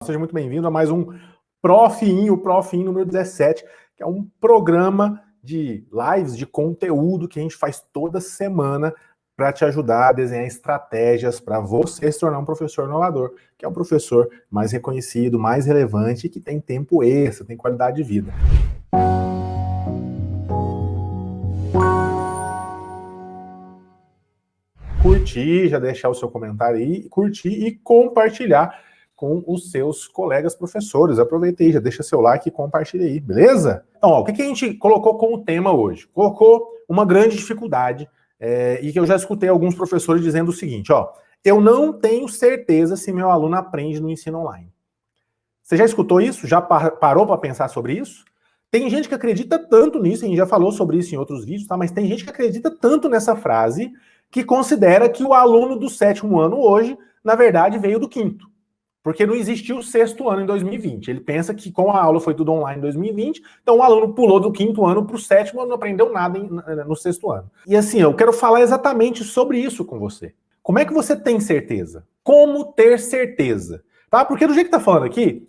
Seja muito bem-vindo a mais um Prof.in, o Prof.in número 17, que é um programa de lives, de conteúdo que a gente faz toda semana para te ajudar a desenhar estratégias para você se tornar um professor inovador, que é um professor mais reconhecido, mais relevante e que tem tempo extra, tem qualidade de vida. Curtir, já deixar o seu comentário aí, curtir e compartilhar com os seus colegas professores. Aproveita aí, já deixa seu like e compartilha aí, beleza? Então, ó, o que a gente colocou como tema hoje? Colocou uma grande dificuldade, e que eu já escutei alguns professores dizendo o seguinte, ó, eu não tenho certeza se meu aluno aprende no ensino online. Você já escutou isso? Já parou para pensar sobre isso? Tem gente que acredita tanto nisso, a gente já falou sobre isso em outros vídeos, tá? Mas tem gente que acredita tanto nessa frase que considera que o aluno do 7º ano hoje, na verdade, veio do 5º. Porque não existiu o 6º ano em 2020. Ele pensa que com a aula foi tudo online em 2020, então o aluno pulou do 5º ano para o 7º, não aprendeu nada no 6º ano. E assim, eu quero falar exatamente sobre isso com você. Como é que você tem certeza? Como ter certeza? Tá? Porque do jeito que tá falando aqui,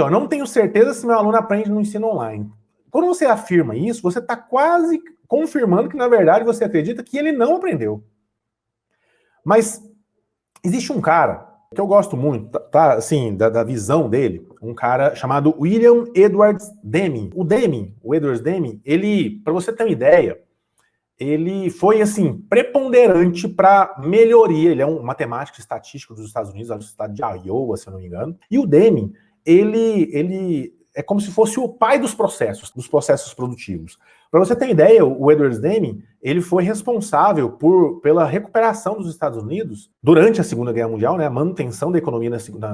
ó, não tenho certeza se meu aluno aprende no ensino online. Quando você afirma isso, você está quase confirmando que, na verdade, você acredita que ele não aprendeu. Mas existe um cara que eu gosto muito, tá, assim, da visão dele, um cara chamado William Edwards Deming. O Edwards Deming, ele, para você ter uma ideia, ele foi, assim, preponderante para melhoria. Ele é um matemático estatístico dos Estados Unidos, do estado de Iowa, se eu não me engano. E o Deming, ele é como se fosse o pai dos processos produtivos. Para você ter ideia, o Edwards Deming, ele foi responsável pela recuperação dos Estados Unidos durante a Segunda Guerra Mundial, né, a manutenção da economia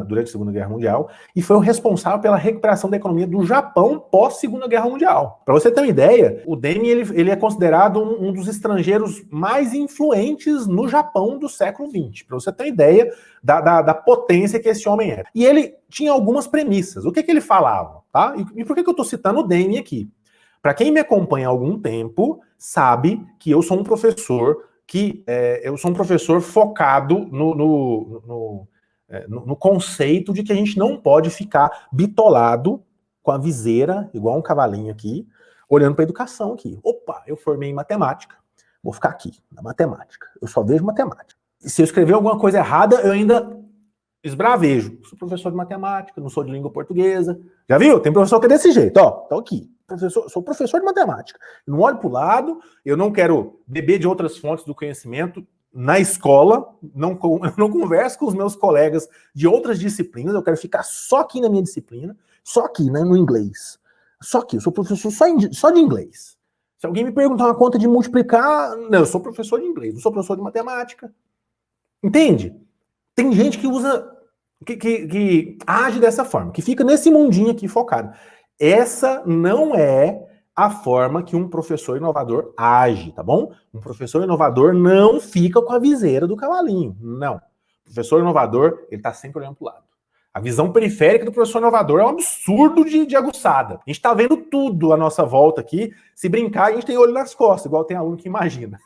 durante a Segunda Guerra Mundial, e foi o responsável pela recuperação da economia do Japão pós-Segunda Guerra Mundial. Para você ter uma ideia, o Deming ele é considerado um dos estrangeiros mais influentes no Japão do século XX. Para você ter uma ideia da potência que esse homem era. E ele tinha algumas premissas. O que ele falava? Tá? E por que eu estou citando o Deming aqui? Para quem me acompanha há algum tempo, sabe que eu sou um professor focado no conceito de que a gente não pode ficar bitolado com a viseira, igual um cavalinho aqui, olhando para a educação aqui. Opa, eu formei em matemática, vou ficar aqui, na matemática. Eu só vejo matemática. E se eu escrever alguma coisa errada, eu ainda esbravejo. Sou professor de matemática, não sou de língua portuguesa. Já viu? Tem professor que é desse jeito, ó, tô aqui. Sou professor de matemática. Não olho para o lado, eu não quero beber de outras fontes do conhecimento na escola, eu não converso com os meus colegas de outras disciplinas, eu quero ficar só aqui na minha disciplina, só aqui, né, no inglês. Só aqui, eu sou professor só de inglês. Se alguém me perguntar uma conta de multiplicar, não, eu sou professor de inglês, não sou professor de matemática. Entende? Tem gente que usa, que age dessa forma, que fica nesse mundinho aqui focado. Essa não é a forma que um professor inovador age, tá bom? Um professor inovador não fica com a viseira do cavalinho, não. O professor inovador, ele tá sempre olhando pro lado. A visão periférica do professor inovador é um absurdo de aguçada. A gente tá vendo tudo à nossa volta aqui. Se brincar, a gente tem olho nas costas, igual tem aluno que imagina.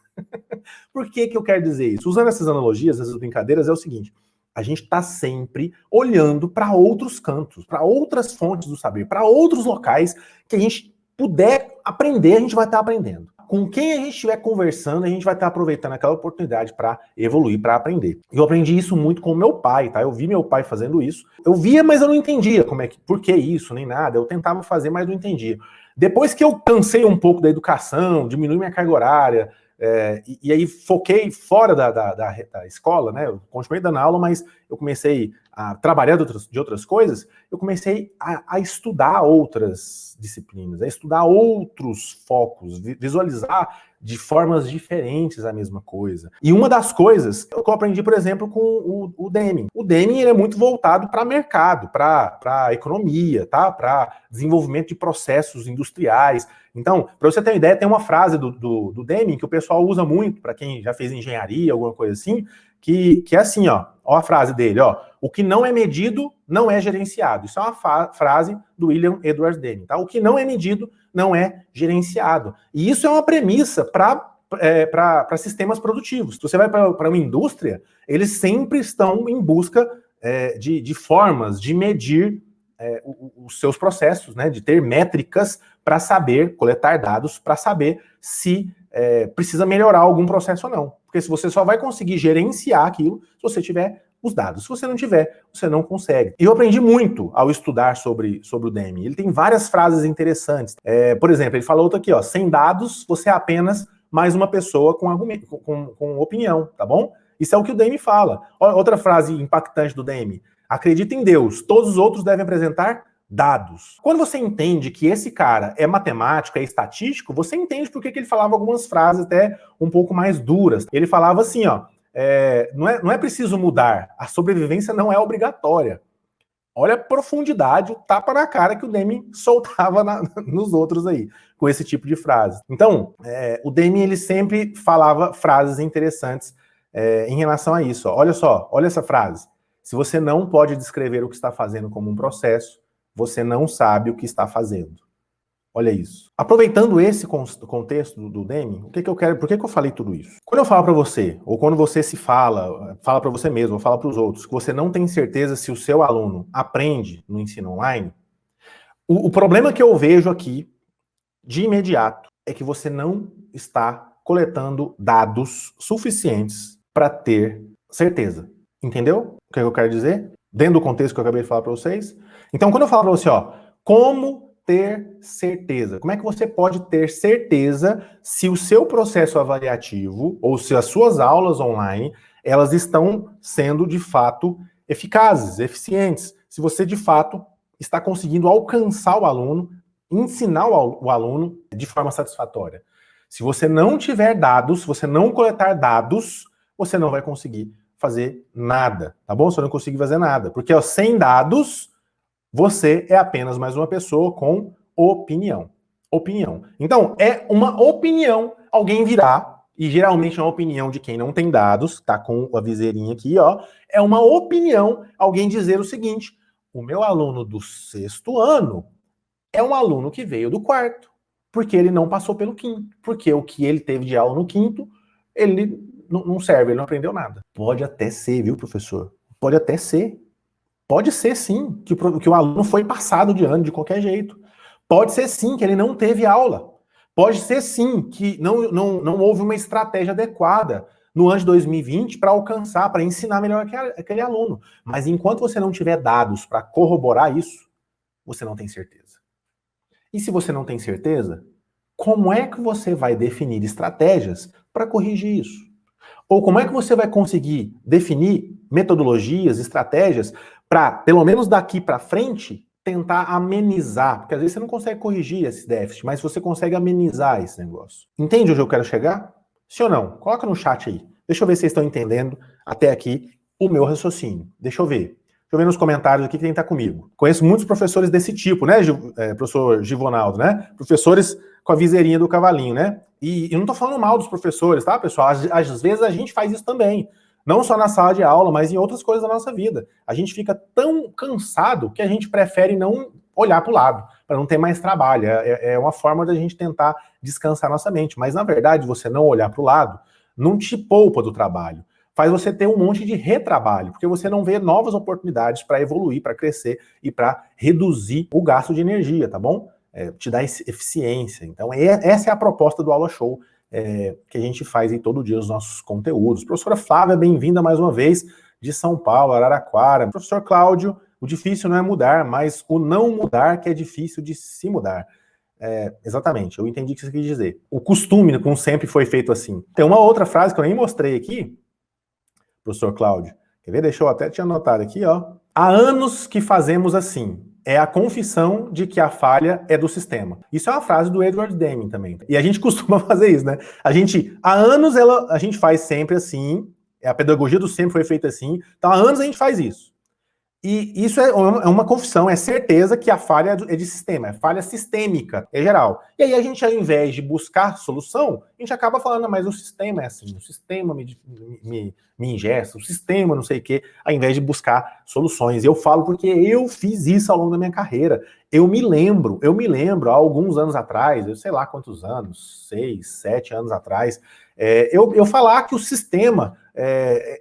Por que eu quero dizer isso? Usando essas analogias, essas brincadeiras, é o seguinte: a gente está sempre olhando para outros cantos, para outras fontes do saber, para outros locais que a gente puder aprender, a gente vai estar aprendendo. Com quem a gente estiver conversando, a gente vai estar aproveitando aquela oportunidade para evoluir, para aprender. Eu aprendi isso muito com o meu pai, tá? Eu vi meu pai fazendo isso. Eu via, mas eu não entendia por que isso, nem nada. Eu tentava fazer, mas não entendia. Depois que eu cansei um pouco da educação, diminui minha carga horária, e aí foquei fora da escola, né? Eu continuei dando aula, mas eu comecei a trabalhar de outras coisas, eu comecei a estudar outras disciplinas, a estudar outros focos, visualizar de formas diferentes a mesma coisa. E uma das coisas que eu aprendi, por exemplo, com o Deming. O Deming, ele é muito voltado para mercado, para economia, tá? Para desenvolvimento de processos industriais. Então, para você ter uma ideia, tem uma frase do Deming que o pessoal usa muito, para quem já fez engenharia, alguma coisa assim, que é assim, ó a frase dele, ó: o que não é medido não é gerenciado. Isso é uma frase do William Edwards Deming, tá? O que não é medido não é gerenciado. E isso é uma premissa para sistemas produtivos. Se você vai para uma indústria, eles sempre estão em busca de formas de medir os seus processos, né? De ter métricas para saber, coletar dados para saber se precisa melhorar algum processo ou não. Porque se você só vai conseguir gerenciar aquilo se você tiver os dados. Se você não tiver, você não consegue. E eu aprendi muito ao estudar sobre o Deming. Ele tem várias frases interessantes. Por exemplo, ele falou outra aqui, ó, sem dados, você é apenas mais uma pessoa com argumento, com opinião, tá bom? Isso é o que o Deming fala. Outra frase impactante do Deming. Acredita em Deus, todos os outros devem apresentar dados. Quando você entende que esse cara é matemático, é estatístico, você entende por que ele falava algumas frases até um pouco mais duras. Ele falava assim, ó, não é preciso mudar, a sobrevivência não é obrigatória. Olha a profundidade, o tapa na cara que o Deming soltava nos outros aí, com esse tipo de frase. Então, o Deming ele sempre falava frases interessantes em relação a isso. Ó. Olha só, olha essa frase. Se você não pode descrever o que está fazendo como um processo, você não sabe o que está fazendo. Olha isso. Aproveitando esse contexto do Deming, por que eu falei tudo isso? Quando eu falo para você, ou quando você se fala para você mesmo, ou fala para os outros, que você não tem certeza se o seu aluno aprende no ensino online, o problema que eu vejo aqui, de imediato, é que você não está coletando dados suficientes para ter certeza. Entendeu o que eu quero dizer? Dentro do contexto que eu acabei de falar para vocês. Então, quando eu falo para você, ó, como ter certeza? Como é que você pode ter certeza se o seu processo avaliativo ou se as suas aulas online, elas estão sendo de fato eficazes, eficientes? Se você de fato está conseguindo alcançar o aluno, ensinar o aluno de forma satisfatória. Se você não tiver dados, se você não coletar dados, você não vai conseguir fazer nada, tá bom? Você não consegue fazer nada, porque ó, sem dados, você é apenas mais uma pessoa com opinião. Opinião. Então, é uma opinião alguém virar, e geralmente é uma opinião de quem não tem dados, tá com a viseirinha aqui, ó, é uma opinião alguém dizer o seguinte, o meu aluno do 6º ano é um aluno que veio do 4º, porque ele não passou pelo 5º, porque o que ele teve de aula no 5º, ele não serve, ele não aprendeu nada. Pode até ser, viu, professor? Pode até ser. Pode ser, sim, que o aluno foi passado de ano de qualquer jeito. Pode ser, sim, que ele não teve aula. Pode ser, sim, que não houve uma estratégia adequada no ano de 2020 para alcançar, para ensinar melhor aquele aluno. Mas enquanto você não tiver dados para corroborar isso, você não tem certeza. E se você não tem certeza, como é que você vai definir estratégias para corrigir isso? Ou como é que você vai conseguir definir metodologias, estratégias para, pelo menos daqui para frente, tentar amenizar? Porque às vezes você não consegue corrigir esse déficit, mas você consegue amenizar esse negócio. Entende onde eu quero chegar? Sim ou não? Coloca no chat aí. Deixa eu ver se vocês estão entendendo até aqui o meu raciocínio. Deixa eu ver. Deixa eu ver nos comentários aqui quem está comigo. Conheço muitos professores desse tipo, né, professor Givonaldo, né? Professores com a viseirinha do cavalinho, né? E eu não tô falando mal dos professores, tá, pessoal? Às vezes a gente faz isso também. Não só na sala de aula, mas em outras coisas da nossa vida. A gente fica tão cansado que a gente prefere não olhar para o lado, para não ter mais trabalho. É uma forma da gente tentar descansar nossa mente. Mas, na verdade, você não olhar para o lado não te poupa do trabalho. Faz você ter um monte de retrabalho, porque você não vê novas oportunidades para evoluir, para crescer e para reduzir o gasto de energia, tá bom? Te dá eficiência. Então, essa é a proposta do Aula Show que a gente faz aí todo dia os nossos conteúdos. Professora Flávia, bem-vinda mais uma vez de São Paulo, Araraquara. Professor Cláudio, o difícil não é mudar, mas o não mudar que é difícil de se mudar. Exatamente, eu entendi o que você quis dizer. O costume, como sempre foi feito assim. Tem uma outra frase que eu nem mostrei aqui, professor Cláudio. Quer ver? Deixa eu até te anotar aqui, ó. Há anos que fazemos assim. É a confissão de que a falha é do sistema. Isso é uma frase do Edward Deming também. E a gente costuma fazer isso, né? Há anos a gente faz sempre assim. A pedagogia do sempre foi feita assim. Então, há anos a gente faz isso. E isso é uma confissão, é certeza que a falha é de sistema, é falha sistêmica, é geral. E aí a gente, ao invés de buscar solução, a gente acaba falando, mas o sistema é assim, o sistema me ingesta, o sistema não sei o quê, ao invés de buscar soluções. Eu falo porque eu fiz isso ao longo da minha carreira. Eu me lembro, há alguns anos atrás, eu sei lá quantos anos, 6, 7 anos atrás, Eu falar que o sistema,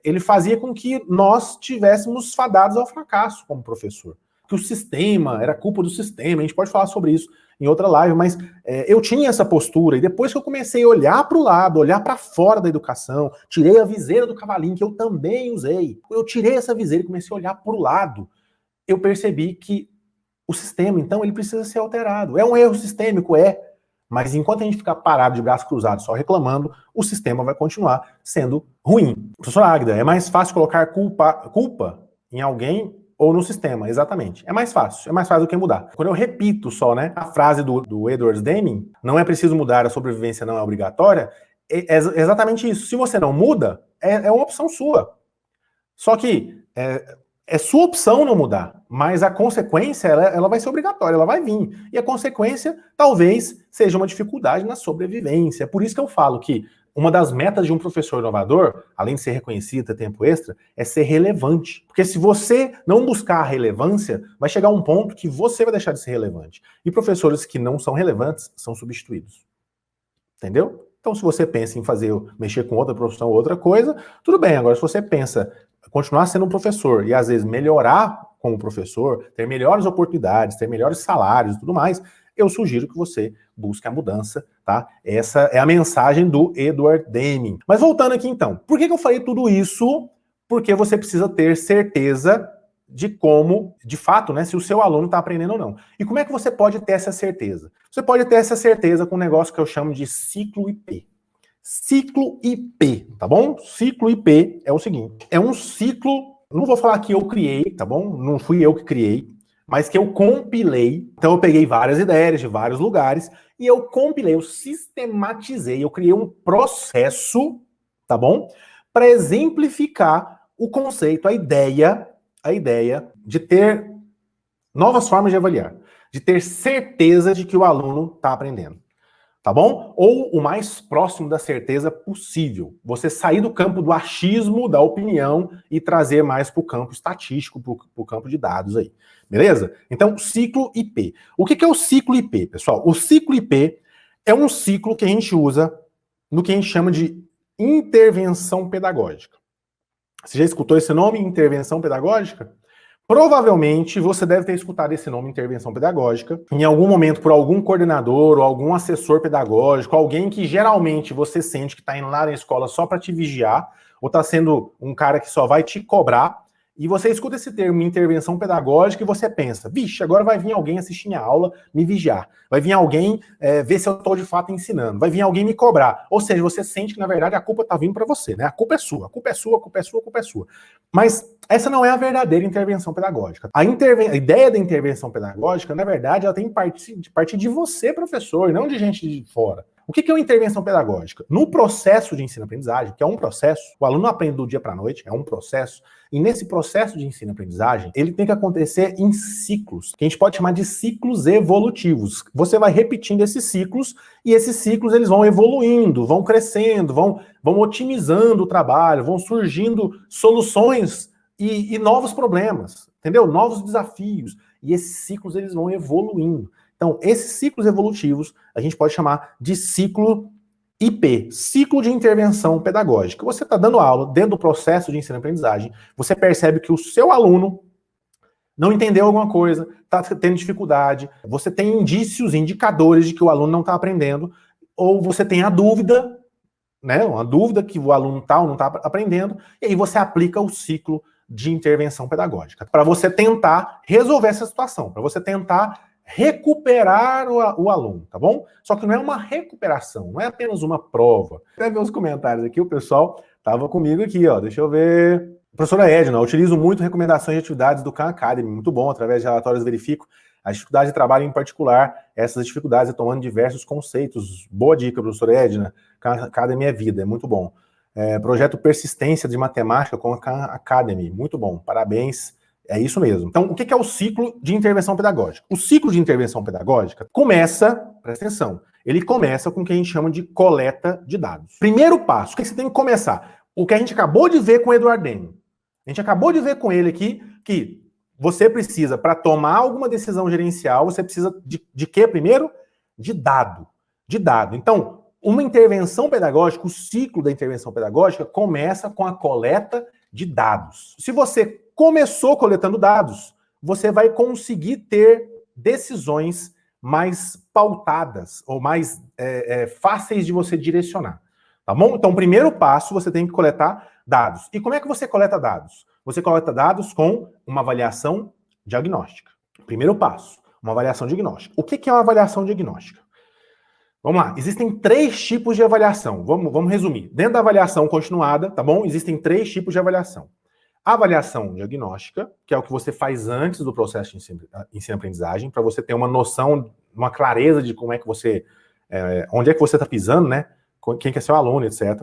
ele fazia com que nós tivéssemos fadados ao fracasso como professor. Que o sistema, era culpa do sistema, a gente pode falar sobre isso em outra live, mas eu tinha essa postura, e depois que eu comecei a olhar para o lado, olhar para fora da educação, tirei a viseira do cavalinho, que eu também usei, eu tirei essa viseira e comecei a olhar para o lado, eu percebi que o sistema, então, ele precisa ser alterado. É um erro sistêmico, mas enquanto a gente ficar parado de braços cruzados só reclamando, o sistema vai continuar sendo ruim. Professora Águida, é mais fácil colocar culpa em alguém ou no sistema, exatamente. É mais fácil do que mudar. Quando eu repito só, né, a frase do Edward Deming, não é preciso mudar, a sobrevivência não é obrigatória, é exatamente isso. Se você não muda, é uma opção sua. Só que é sua opção não mudar, mas a consequência, ela vai ser obrigatória, ela vai vir. E a consequência, talvez, seja uma dificuldade na sobrevivência. É por isso que eu falo que uma das metas de um professor inovador, além de ser reconhecido, ter tempo extra, é ser relevante. Porque se você não buscar a relevância, vai chegar um ponto que você vai deixar de ser relevante. E professores que não são relevantes são substituídos. Entendeu? Então, se você pensa em mexer com outra profissão ou outra coisa, tudo bem. Agora, se você pensa continuar sendo um professor e às vezes melhorar como professor, ter melhores oportunidades, ter melhores salários e tudo mais, eu sugiro que você busque a mudança, tá? Essa é a mensagem do Edward Deming. Mas voltando aqui então, por que eu falei tudo isso? Porque você precisa ter certeza de como, de fato, né, se o seu aluno está aprendendo ou não. E como é que você pode ter essa certeza? Você pode ter essa certeza com um negócio que eu chamo de ciclo IP. Ciclo IP, tá bom? Ciclo IP é o seguinte, é um ciclo, não vou falar que eu criei, tá bom? Não fui eu que criei, mas que eu compilei. Então eu peguei várias ideias de vários lugares e eu compilei, eu sistematizei, eu criei um processo, tá bom? Para exemplificar o conceito, a ideia de ter novas formas de avaliar, de ter certeza de que o aluno está aprendendo. Tá bom? Ou o mais próximo da certeza possível. Você sair do campo do achismo, da opinião, e trazer mais para o campo estatístico, para o campo de dados aí. Beleza? Então, ciclo IP. O que é o ciclo IP, pessoal? O ciclo IP é um ciclo que a gente usa no que a gente chama de intervenção pedagógica. Você já escutou esse nome, intervenção pedagógica? Provavelmente você deve ter escutado esse nome, intervenção pedagógica, em algum momento por algum coordenador ou algum assessor pedagógico, alguém que geralmente você sente que está indo lá na escola só para te vigiar, ou está sendo um cara que só vai te cobrar, e você escuta esse termo, intervenção pedagógica, e você pensa, vixe, agora vai vir alguém assistir minha aula, me vigiar, vai vir alguém ver se eu estou de fato ensinando, vai vir alguém me cobrar. Ou seja, você sente que na verdade a culpa está vindo para você, né? A culpa é sua, a culpa é sua, a culpa é sua, a culpa é sua. Mas essa não é a verdadeira intervenção pedagógica. A ideia da intervenção pedagógica, na verdade, ela tem que partir de você, professor, e não de gente de fora. O que é uma intervenção pedagógica? No processo de ensino-aprendizagem, que é um processo, o aluno aprende do dia para a noite, é um processo, e nesse processo de ensino-aprendizagem, ele tem que acontecer em ciclos, que a gente pode chamar de ciclos evolutivos. Você vai repetindo esses ciclos, e esses ciclos eles vão evoluindo, vão crescendo, vão otimizando o trabalho, vão surgindo soluções e novos problemas, entendeu? Novos desafios. E esses ciclos eles vão evoluindo. Então, esses ciclos evolutivos a gente pode chamar de ciclo IP, ciclo de intervenção pedagógica. Você está dando aula dentro do processo de ensino-aprendizagem, você percebe que o seu aluno não entendeu alguma coisa, está tendo dificuldade, você tem indícios, indicadores de que o aluno não está aprendendo, ou você tem a dúvida, né, uma dúvida que o aluno está ou não está aprendendo, e aí você aplica o ciclo de intervenção pedagógica para você tentar resolver essa situação, para você tentar recuperar o aluno, tá bom? Só que não é uma recuperação, não é apenas uma prova. Até ver os comentários aqui, o pessoal tava comigo aqui, ó, deixa eu ver. Professora Edna, eu utilizo muito recomendações de atividades do Khan Academy, muito bom, através de relatórios verifico a dificuldade de trabalho em particular, essas dificuldades é tomando diversos conceitos. Boa dica, professora Edna, Khan Academy é vida, é muito bom. Projeto Persistência de Matemática com a Khan Academy, muito bom, parabéns. É isso mesmo. Então, o que é o ciclo de intervenção pedagógica? O ciclo de intervenção pedagógica começa, presta atenção, ele começa com o que a gente chama de coleta de dados. Primeiro passo, o que você tem que começar? O que a gente acabou de ver com o Edward Deming. A gente acabou de ver com ele aqui que você precisa, para tomar alguma decisão gerencial, você precisa de quê primeiro? De dado. De dado. Então, Uma intervenção pedagógica, o ciclo da intervenção pedagógica começa com a coleta de dados. Se você começou coletando dados, você vai conseguir ter decisões mais pautadas ou mais fáceis de você direcionar. Tá bom? Então, o primeiro passo, você tem que coletar dados. E como é que você coleta dados? Você coleta dados com uma avaliação diagnóstica. Primeiro passo, uma avaliação diagnóstica. O que é uma avaliação diagnóstica? Vamos lá, existem 3 tipos de avaliação. Vamos resumir. Dentro da avaliação continuada, tá bom? Existem 3 tipos de avaliação. A avaliação diagnóstica, que é o que você faz antes do processo de ensino-aprendizagem, para você ter uma noção, uma clareza de como é que você, onde é que você está pisando, né? Quem que é seu aluno, etc.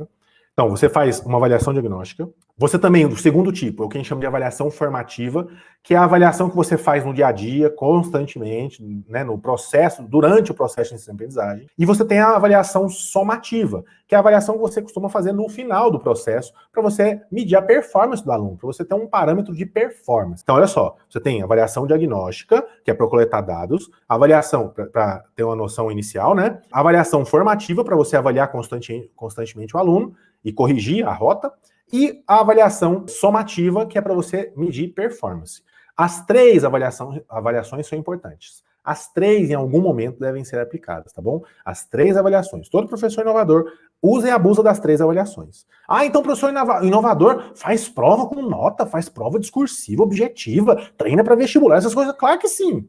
Então, você faz uma avaliação diagnóstica. Você também, o segundo tipo, é o que a gente chama de avaliação formativa, que é a avaliação que você faz no dia a dia, constantemente, né, no processo, durante o processo de ensino-aprendizagem. E você tem a avaliação somativa, que é a avaliação que você costuma fazer no final do processo, para você medir a performance do aluno, para você ter um parâmetro de performance. Então, olha só, você tem a avaliação diagnóstica, que é para coletar dados, a avaliação para ter uma noção inicial, né? A avaliação formativa, para você avaliar constantemente o aluno e corrigir a rota, e a avaliação somativa, que é para você medir performance. As 3 avaliações são importantes. As 3, em algum momento, devem ser aplicadas, tá bom? As 3 avaliações. Todo professor inovador usa e abusa das 3 avaliações. Ah, então o professor inovador faz prova com nota, faz prova discursiva, objetiva, treina para vestibular, essas coisas. Claro que sim.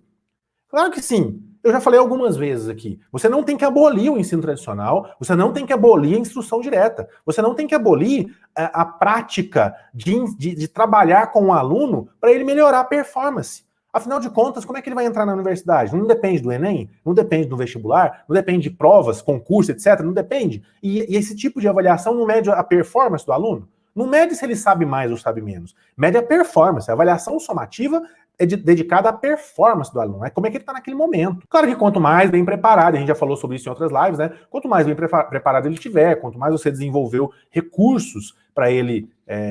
Claro que sim. Eu já falei algumas vezes aqui. Você não tem que abolir o ensino tradicional, você não tem que abolir a instrução direta, você não tem que abolir a prática de trabalhar com o aluno para ele melhorar a performance. Afinal de contas, como é que ele vai entrar na universidade? Não depende do Enem, não depende do vestibular, não depende de provas, concurso, etc. Não depende. E esse tipo de avaliação não mede a performance do aluno? Não mede se ele sabe mais ou sabe menos. Mede a performance. A avaliação somativa é dedicada à performance do aluno, é como é que ele está naquele momento. Claro que quanto mais bem preparado, a gente já falou sobre isso em outras lives, né? Quanto mais bem preparado ele tiver, quanto mais você desenvolveu recursos para ele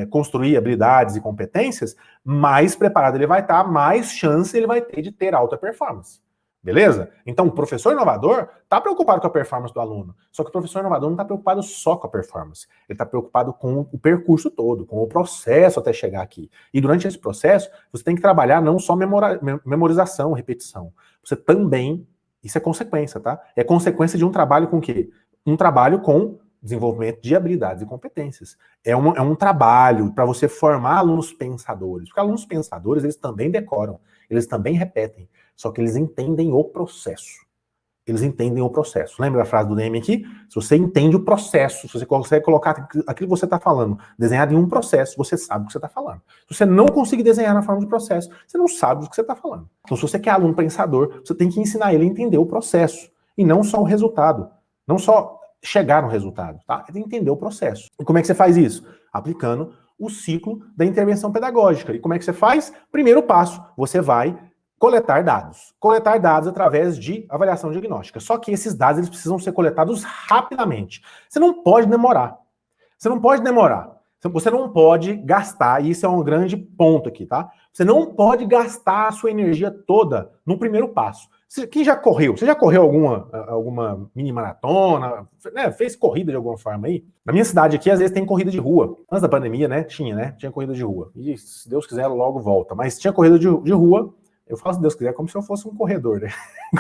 construir habilidades e competências, mais preparado ele vai estar, mais chance ele vai ter de ter alta performance. Beleza? Então, o professor inovador está preocupado com a performance do aluno. Só que o professor inovador não está preocupado só com a performance. Ele está preocupado com o percurso todo, com o processo até chegar aqui. E durante esse processo, você tem que trabalhar não só memorização, repetição. Você também, isso é consequência, tá? É consequência de um trabalho com o quê? Um trabalho com desenvolvimento de habilidades e competências. É um trabalho para você formar alunos pensadores. Porque alunos pensadores, eles também decoram, eles também repetem. Só que eles entendem o processo. Eles entendem o processo. Lembra da frase do Neme aqui? Se você entende o processo, se você consegue colocar aquilo que você está falando desenhado em um processo, você sabe o que você está falando. Se você não conseguir desenhar na forma de processo, você não sabe do que você está falando. Então, se você quer aluno pensador, você tem que ensinar ele a entender o processo. E não só o resultado. Não só chegar no resultado, tá? É entender o processo. E como é que você faz isso? Aplicando o ciclo da intervenção pedagógica. E como é que você faz? Primeiro passo, você vai coletar dados. Coletar dados através de avaliação diagnóstica. Só que esses dados eles precisam ser coletados rapidamente. Você não pode demorar. Você não pode demorar. Você não pode gastar, e isso é um grande ponto aqui, tá? Você não pode gastar a sua energia toda no primeiro passo. Quem já correu? Você já correu alguma mini maratona? Né? Fez corrida de alguma forma aí? Na minha cidade aqui, às vezes tem corrida de rua. Antes da pandemia, né? Tinha corrida de rua. E se Deus quiser, logo volta. Mas tinha corrida de rua. Eu falo, se Deus quiser, como se eu fosse um corredor, né?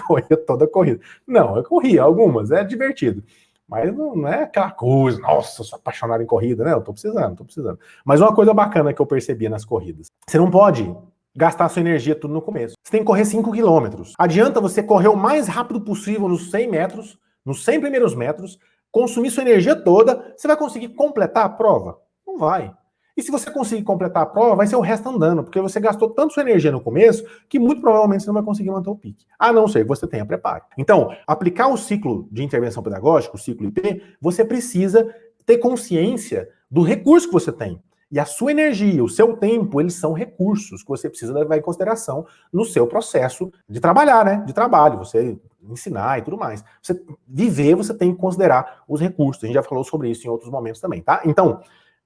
Corria toda a corrida. Não, eu corria algumas, é divertido. Mas não é aquela coisa, nossa, eu sou apaixonado em corrida, né? Eu tô precisando. Mas uma coisa bacana que eu percebia nas corridas, você não pode gastar a sua energia tudo no começo. Você tem que correr 5 quilômetros. Adianta você correr o mais rápido possível nos 100 metros, nos 100 primeiros metros, consumir sua energia toda, você vai conseguir completar a prova? Não vai. E se você conseguir completar a prova, vai ser o resto andando, porque você gastou tanto sua energia no começo, que muito provavelmente você não vai conseguir manter o pique. A não ser que você tenha preparo. Então, aplicar o ciclo de intervenção pedagógica, o ciclo IP, você precisa ter consciência do recurso que você tem. E a sua energia, o seu tempo, eles são recursos que você precisa levar em consideração no seu processo de trabalhar, né? De trabalho, você ensinar e tudo mais. Você viver, você tem que considerar os recursos. A gente já falou sobre isso em outros momentos também, tá? Então,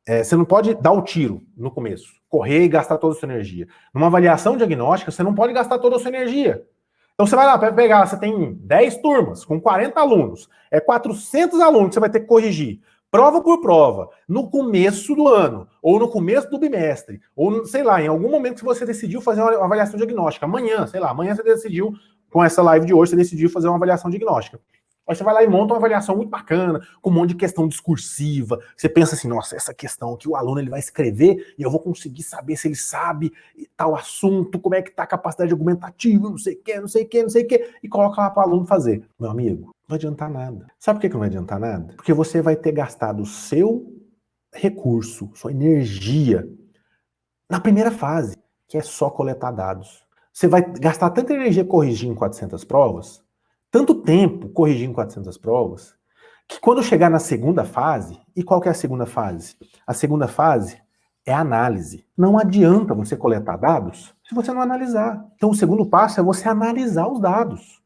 você não pode dar o tiro no começo, correr e gastar toda a sua energia. Numa avaliação diagnóstica, você não pode gastar toda a sua energia. Então você vai lá, vai pegar, você tem 10 turmas com 40 alunos, é 400 alunos que você vai ter que corrigir, prova por prova, no começo do ano, ou no começo do bimestre, ou sei lá, em algum momento que você decidiu fazer uma avaliação diagnóstica, amanhã, sei lá, amanhã você decidiu, com essa live de hoje, você decidiu fazer uma avaliação diagnóstica. Aí você vai lá e monta uma avaliação muito bacana, com um monte de questão discursiva. Você pensa assim, nossa, essa questão que o aluno ele vai escrever e eu vou conseguir saber se ele sabe tal assunto, como é que tá a capacidade argumentativa, não sei o que, não sei o que, não sei o que, e coloca lá para o aluno fazer. Meu amigo, não vai adiantar nada. Sabe por que não vai adiantar nada? Porque você vai ter gastado o seu recurso, sua energia, na primeira fase, que é só coletar dados. Você vai gastar tanta energia corrigindo 400 provas, tanto tempo corrigindo 400 provas, que quando chegar na segunda fase, e qual que é a segunda fase? A segunda fase é a análise. Não adianta você coletar dados se você não analisar. Então o segundo passo é você analisar os dados.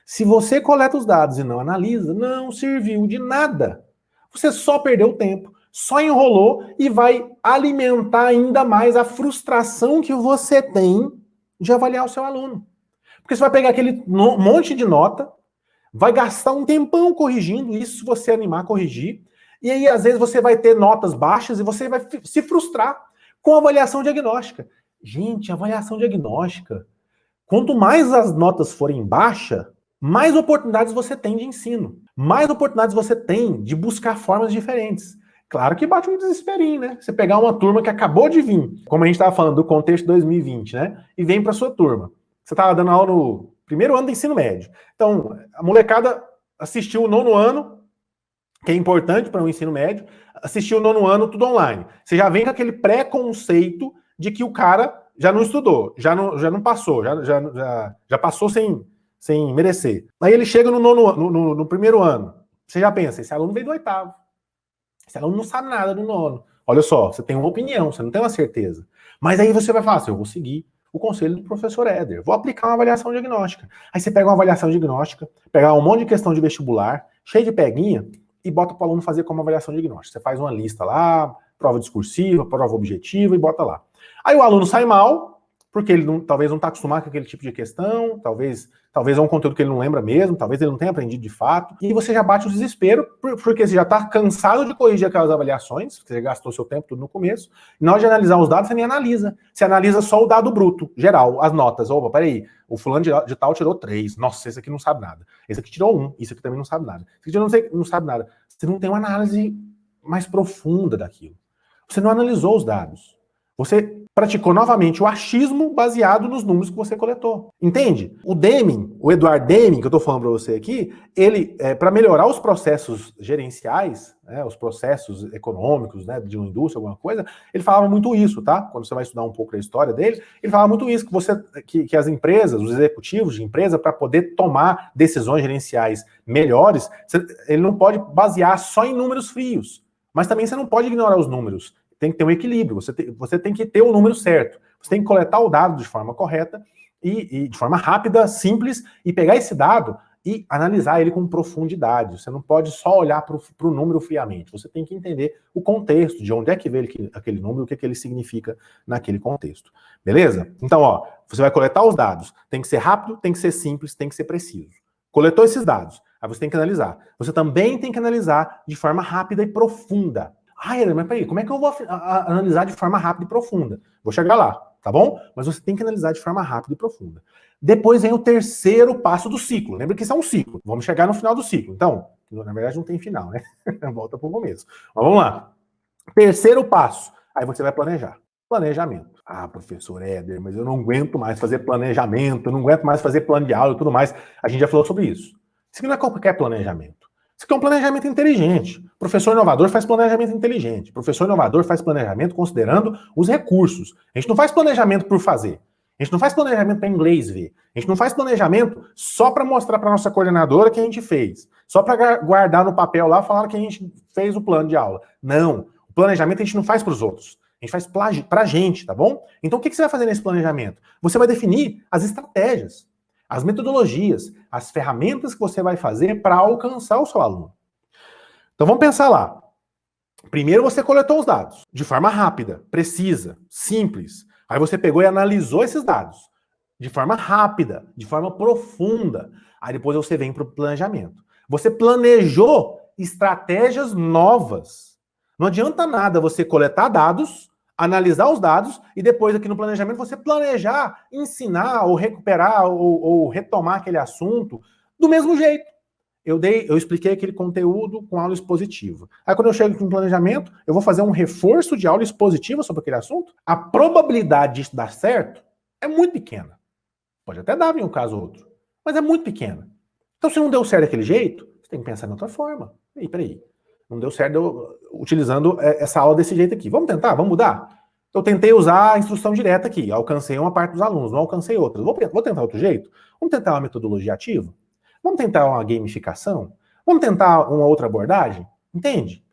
Se você coleta os dados e não analisa, não serviu de nada. Você só perdeu tempo, só enrolou e vai alimentar ainda mais a frustração que você tem de avaliar o seu aluno. Porque você vai pegar aquele monte de nota, vai gastar um tempão corrigindo isso, se você animar a corrigir, e aí às vezes você vai ter notas baixas e você vai se frustrar com a avaliação diagnóstica. Gente, avaliação diagnóstica, quanto mais as notas forem baixas, mais oportunidades você tem de ensino, mais oportunidades você tem de buscar formas diferentes. Claro que bate um desesperinho, né? Você pegar uma turma que acabou de vir, como a gente estava falando do contexto 2020, né? E vem para sua turma. Você estava dando aula no primeiro ano do ensino médio. Então, a molecada assistiu o nono ano, que é importante para o ensino médio, assistiu o nono ano tudo online. Você já vem com aquele pré-conceito de que o cara já não estudou, já não passou, já passou sem merecer. Aí ele chega no primeiro ano. Você já pensa, esse aluno veio do oitavo. Esse aluno não sabe nada do nono. Olha só, você tem uma opinião, você não tem uma certeza. Mas aí você vai falar assim, eu vou seguir o conselho do professor Éder, vou aplicar uma avaliação diagnóstica. Aí você pega uma avaliação diagnóstica, pega um monte de questão de vestibular, cheio de peguinha, e bota para o aluno fazer como avaliação diagnóstica. Você faz uma lista lá, prova discursiva, prova objetiva, e bota lá. Aí o aluno sai mal, porque ele talvez não está acostumado com aquele tipo de questão, talvez é um conteúdo que ele não lembra mesmo, talvez ele não tenha aprendido de fato, e você já bate o desespero, porque você já está cansado de corrigir aquelas avaliações, porque você gastou seu tempo tudo no começo, e na hora de analisar os dados, você nem analisa. Você analisa só o dado bruto, geral, as notas. Opa, peraí, o fulano de tal tirou 3, nossa, esse aqui não sabe nada. Esse aqui tirou 1, esse aqui também não sabe nada. Esse aqui não sabe nada. Você não tem uma análise mais profunda daquilo. Você não analisou os dados. Você praticou novamente o achismo baseado nos números que você coletou. Entende? O Deming, o Edward Deming, que eu estou falando para você aqui, ele, para melhorar os processos gerenciais, né, os processos econômicos, né, de uma indústria, alguma coisa, ele falava muito isso, tá? Quando você vai estudar um pouco da história dele, ele falava muito isso, que as empresas, os executivos de empresa, para poder tomar decisões gerenciais melhores, ele não pode basear só em números frios, mas também você não pode ignorar os números. Tem que ter um equilíbrio, você tem que ter o número certo. Você tem que coletar o dado de forma correta e de forma rápida, simples, e pegar esse dado e analisar ele com profundidade. Você não pode só olhar para o número friamente. Você tem que entender o contexto, de onde é que veio aquele número, o que ele significa naquele contexto. Beleza? Então, ó, você vai coletar os dados. Tem que ser rápido, tem que ser simples, tem que ser preciso. Coletou esses dados, aí você tem que analisar. Você também tem que analisar de forma rápida e profunda. Mas peraí, como é que eu vou analisar de forma rápida e profunda? Vou chegar lá, tá bom? Mas você tem que analisar de forma rápida e profunda. Depois vem o terceiro passo do ciclo. Lembra que isso é um ciclo. Vamos chegar no final do ciclo. Então, na verdade não tem final, né? Volta para o começo. Mas vamos lá. Terceiro passo. Aí você vai planejar. Planejamento. Ah, professor Éder, mas eu não aguento mais fazer planejamento, eu não aguento mais fazer plano de aula e tudo mais. A gente já falou sobre isso. Isso aqui não é qualquer planejamento. Isso aqui é um planejamento inteligente. Professor inovador faz planejamento inteligente. Professor inovador faz planejamento considerando os recursos. A gente não faz planejamento por fazer. A gente não faz planejamento para inglês ver. A gente não faz planejamento só para mostrar para nossa coordenadora que a gente fez. Só para guardar no papel lá, falar que a gente fez o plano de aula. Não. O planejamento a gente não faz para os outros. A gente faz para a gente, tá bom? Então o que você vai fazer nesse planejamento? Você vai definir as estratégias, as metodologias, as ferramentas que você vai fazer para alcançar o seu aluno. Então vamos pensar lá. Primeiro você coletou os dados de forma rápida, precisa, simples. Aí você pegou e analisou esses dados. de forma rápida, de forma profunda. Aí depois você vem para o planejamento. Você planejou estratégias novas. Não adianta nada você coletar dados, analisar os dados e depois aqui no planejamento você planejar, ensinar ou recuperar ou retomar aquele assunto do mesmo jeito. Eu expliquei aquele conteúdo com aula expositiva. Aí quando eu chego aqui no planejamento, eu vou fazer um reforço de aula expositiva sobre aquele assunto. A probabilidade disso dar certo é muito pequena. Pode até dar em um caso ou outro, mas é muito pequena. Então se não deu certo daquele jeito, você tem que pensar de outra forma. Peraí. Não deu certo utilizando essa aula desse jeito aqui. Vamos tentar? Vamos mudar? Eu tentei usar a instrução direta aqui. Alcancei uma parte dos alunos, não alcancei outras. Vou tentar outro jeito? Vamos tentar uma metodologia ativa? Vamos tentar uma gamificação? Vamos tentar uma outra abordagem? Entende?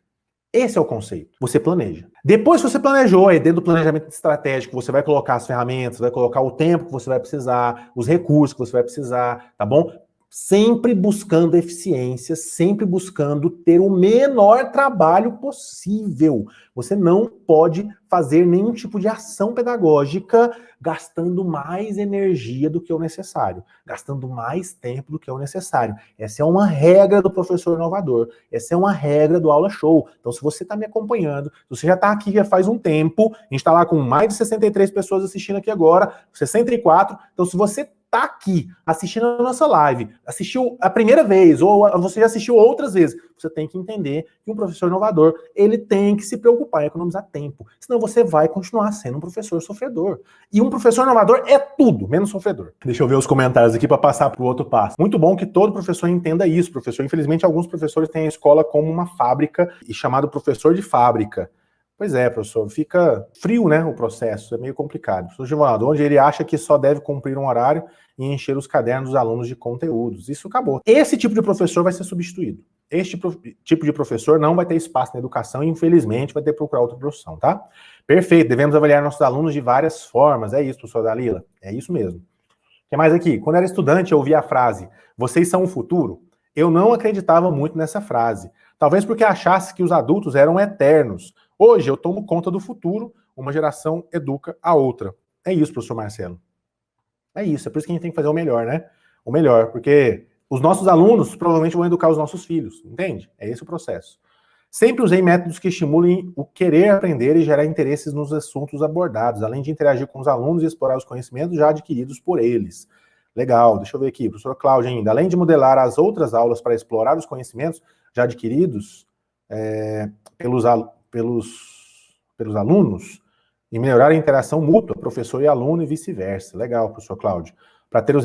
Esse é o conceito. Você planeja. Depois que você planejou, aí dentro do planejamento estratégico, você vai colocar as ferramentas, vai colocar o tempo que você vai precisar, os recursos que você vai precisar, tá bom? Sempre buscando eficiência, sempre buscando ter o menor trabalho possível. Você não pode fazer nenhum tipo de ação pedagógica gastando mais energia do que o necessário, gastando mais tempo do que o necessário. Essa é uma regra do professor inovador, essa é uma regra do Aula Show. Então, se você está me acompanhando, se você já está aqui já faz um tempo, a gente está lá com mais de 63 pessoas assistindo aqui agora, 64, então se você tá aqui assistindo a nossa live, assistiu a primeira vez, ou você já assistiu outras vezes, você tem que entender que um professor inovador, ele tem que se preocupar em economizar tempo, senão você vai continuar sendo um professor sofredor. E um professor inovador é tudo, menos sofredor. Deixa eu ver os comentários aqui para passar para o outro passo. Muito bom que todo professor entenda isso, professor. Infelizmente, alguns professores têm a escola como uma fábrica e chamado professor de fábrica. Pois é, professor, fica frio, né, o processo, é meio complicado. Professor Givaldo, onde ele acha que só deve cumprir um horário e encher os cadernos dos alunos de conteúdos. Isso acabou. Esse tipo de professor vai ser substituído. Este tipo de professor não vai ter espaço na educação e, infelizmente, vai ter que procurar outra profissão, tá? Perfeito, devemos avaliar nossos alunos de várias formas. É isso, professor Dalila? É isso mesmo. O que mais aqui? Quando era estudante, eu ouvia a frase, vocês são o futuro. Eu não acreditava muito nessa frase. Talvez porque achasse que os adultos eram eternos. Hoje eu tomo conta do futuro, uma geração educa a outra. É isso, professor Marcelo. É isso, é por isso que a gente tem que fazer o melhor, né? O melhor, porque os nossos alunos provavelmente vão educar os nossos filhos, entende? É esse o processo. Sempre usei métodos que estimulem o querer aprender e gerar interesses nos assuntos abordados, além de interagir com os alunos e explorar os conhecimentos já adquiridos por eles. Legal, deixa eu ver aqui, professor Cláudio ainda. Além de modelar as outras aulas para explorar os conhecimentos já adquiridos pelos alunos e melhorar a interação mútua, professor e aluno e vice-versa. Legal, professor Cláudio. Para ter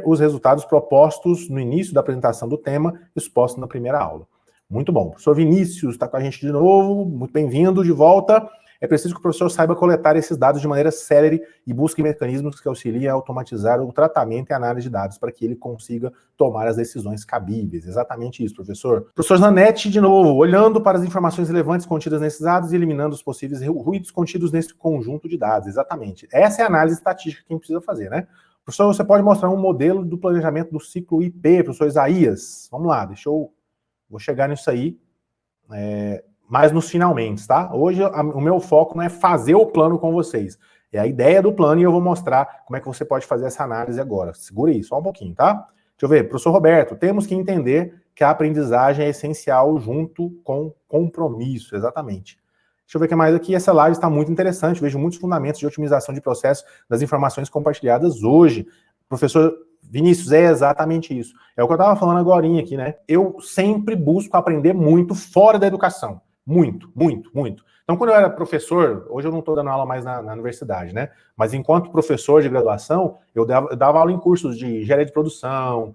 os resultados propostos no início da apresentação do tema, expostos na primeira aula. Muito bom. O professor Vinícius está com a gente de novo, muito bem-vindo de volta. É preciso que o professor saiba coletar esses dados de maneira célere e busque mecanismos que auxiliem a automatizar o tratamento e análise de dados para que ele consiga tomar as decisões cabíveis. Exatamente isso, professor. Professor Zanetti, de novo, olhando para as informações relevantes contidas nesses dados e eliminando os possíveis ruídos contidos nesse conjunto de dados. Exatamente. Essa é a análise estatística que a gente precisa fazer, né? Professor, você pode mostrar um modelo do planejamento do ciclo IP, professor Isaías? Vamos lá, vou chegar nisso aí. Mas nos finalmente, tá? Hoje o meu foco não é fazer o plano com vocês, é a ideia do plano e eu vou mostrar como é que você pode fazer essa análise agora. Segura aí, só um pouquinho, tá? Deixa eu ver, professor Roberto, temos que entender que a aprendizagem é essencial junto com compromisso, exatamente. Deixa eu ver o que mais aqui, essa live está muito interessante, vejo muitos fundamentos de otimização de processo das informações compartilhadas hoje. Professor Vinícius, é exatamente isso. É o que eu estava falando agorinha aqui, né? Eu sempre busco aprender muito fora da educação. Muito, muito, muito. Então, quando eu era professor, hoje eu não estou dando aula mais na universidade, né? Mas enquanto professor de graduação, eu dava aula em cursos de engenharia de produção,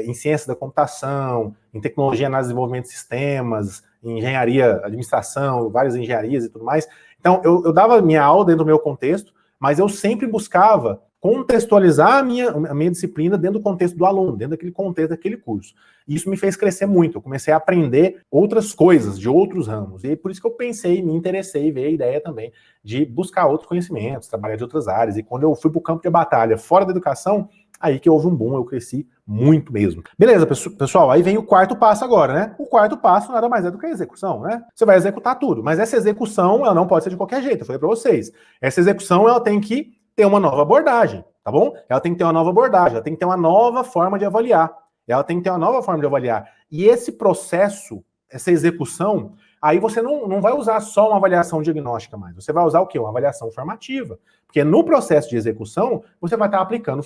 em ciência da computação, em tecnologia, análise e desenvolvimento de sistemas, em engenharia, administração, várias engenharias e tudo mais. Então, eu dava minha aula dentro do meu contexto, mas eu sempre buscava contextualizar a minha disciplina dentro do contexto do aluno, dentro daquele contexto daquele curso. Isso me fez crescer muito, eu comecei a aprender outras coisas, de outros ramos, e por isso que eu pensei, me interessei, veio a ideia também de buscar outros conhecimentos, trabalhar de outras áreas, e quando eu fui para o campo de batalha fora da educação, aí que houve um boom, eu cresci muito mesmo. Beleza, pessoal, aí vem o quarto passo agora, né? O quarto passo nada mais é do que a execução, né? Você vai executar tudo, mas essa execução, ela não pode ser de qualquer jeito, eu falei para vocês. Essa execução, ela tem que ter uma nova abordagem, tá bom? Ela tem que ter uma nova abordagem, ela tem que ter uma nova forma de avaliar. Ela tem que ter uma nova forma de avaliar. E esse processo, essa execução, aí você não vai usar só uma avaliação diagnóstica mais. Você vai usar o quê? Uma avaliação formativa. Porque no processo de execução, você vai estar aplicando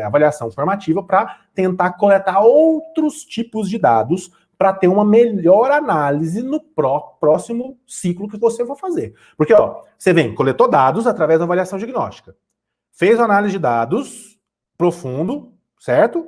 avaliação formativa para tentar coletar outros tipos de dados para ter uma melhor análise no próximo ciclo que você for fazer. Porque, ó, você coletou dados através da avaliação diagnóstica. Fez uma análise de dados profundo, certo?